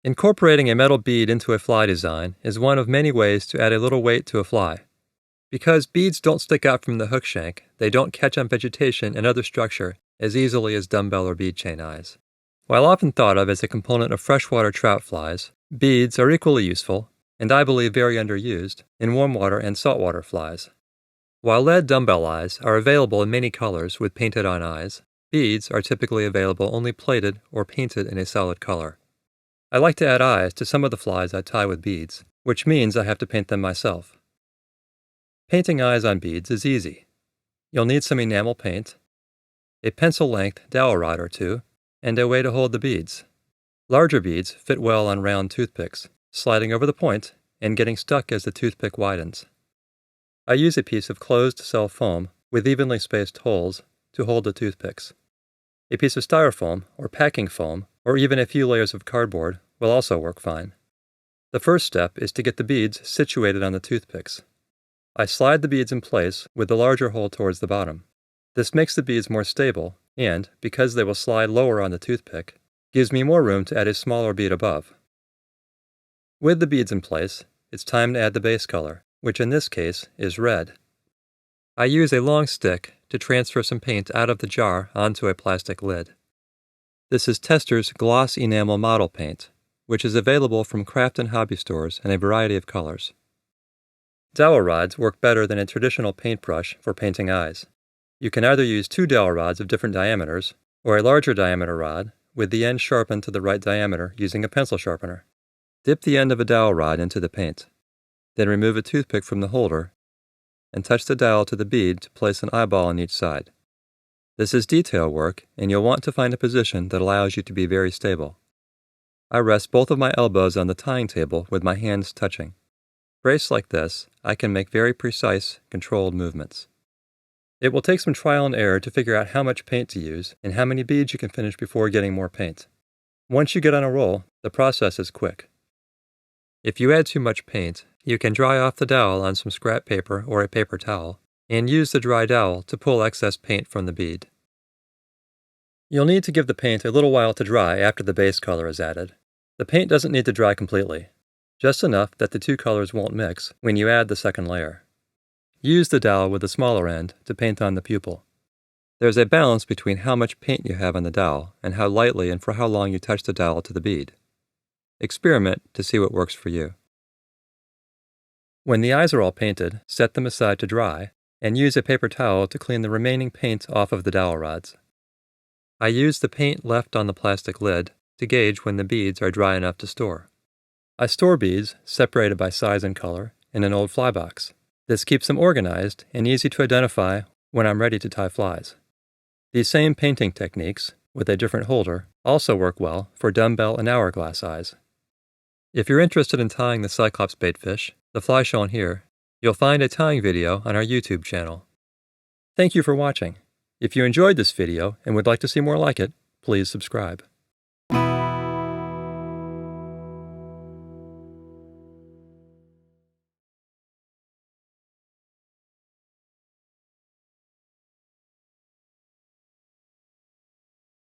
Incorporating a metal bead into a fly design is one of many ways to add a little weight to a fly. Because beads don't stick out from the hook shank, they don't catch on vegetation and other structure as easily as dumbbell or bead chain eyes. While often thought of as a component of freshwater trout flies, beads are equally useful, and I believe very underused, in warmwater and saltwater flies. While lead dumbbell eyes are available in many colors with painted-on eyes, beads are typically available only plated or painted in a solid color. I like to add eyes to some of the flies I tie with beads, which means I have to paint them myself. Painting eyes on beads is easy. You'll need some enamel paint, a pencil-length dowel rod or two, and a way to hold the beads. Larger beads fit well on round toothpicks, sliding over the point and getting stuck as the toothpick widens. I use a piece of closed-cell foam with evenly spaced holes to hold the toothpicks. A piece of styrofoam or packing foam, or even a few layers of cardboard, will also work fine. The first step is to get the beads situated on the toothpicks. I slide the beads in place with the larger hole towards the bottom. This makes the beads more stable and, because they will slide lower on the toothpick, gives me more room to add a smaller bead above. With the beads in place, it's time to add the base color, which in this case is red. I use a long stick to transfer some paint out of the jar onto a plastic lid. This is Tester's Gloss Enamel Model Paint, which is available from craft and hobby stores in a variety of colors. Dowel rods work better than a traditional paintbrush for painting eyes. You can either use 2 dowel rods of different diameters, or a larger diameter rod with the end sharpened to the right diameter using a pencil sharpener. Dip the end of a dowel rod into the paint. Then remove a toothpick from the holder and touch the dowel to the bead to place an eyeball on each side. This is detail work, and you'll want to find a position that allows you to be very stable. I rest both of my elbows on the tying table with my hands touching. Braced like this, I can make very precise, controlled movements. It will take some trial and error to figure out how much paint to use and how many beads you can finish before getting more paint. Once you get on a roll, the process is quick. If you add too much paint, you can dry off the dowel on some scrap paper or a paper towel, and use the dry dowel to pull excess paint from the bead. You'll need to give the paint a little while to dry after the base color is added. The paint doesn't need to dry completely, just enough that the two colors won't mix when you add the second layer. Use the dowel with the smaller end to paint on the pupil. There's a balance between how much paint you have on the dowel and how lightly and for how long you touch the dowel to the bead. Experiment to see what works for you. When the eyes are all painted, set them aside to dry, and use a paper towel to clean the remaining paint off of the dowel rods. I use the paint left on the plastic lid to gauge when the beads are dry enough to store. I store beads, separated by size and color, in an old fly box. This keeps them organized and easy to identify when I'm ready to tie flies. These same painting techniques, with a different holder, also work well for dumbbell and hourglass eyes. If you're interested in tying the Cyclops baitfish, the fly shown here, you'll find a tying video on our YouTube channel. Thank you for watching. If you enjoyed this video and would like to see more like it, please subscribe.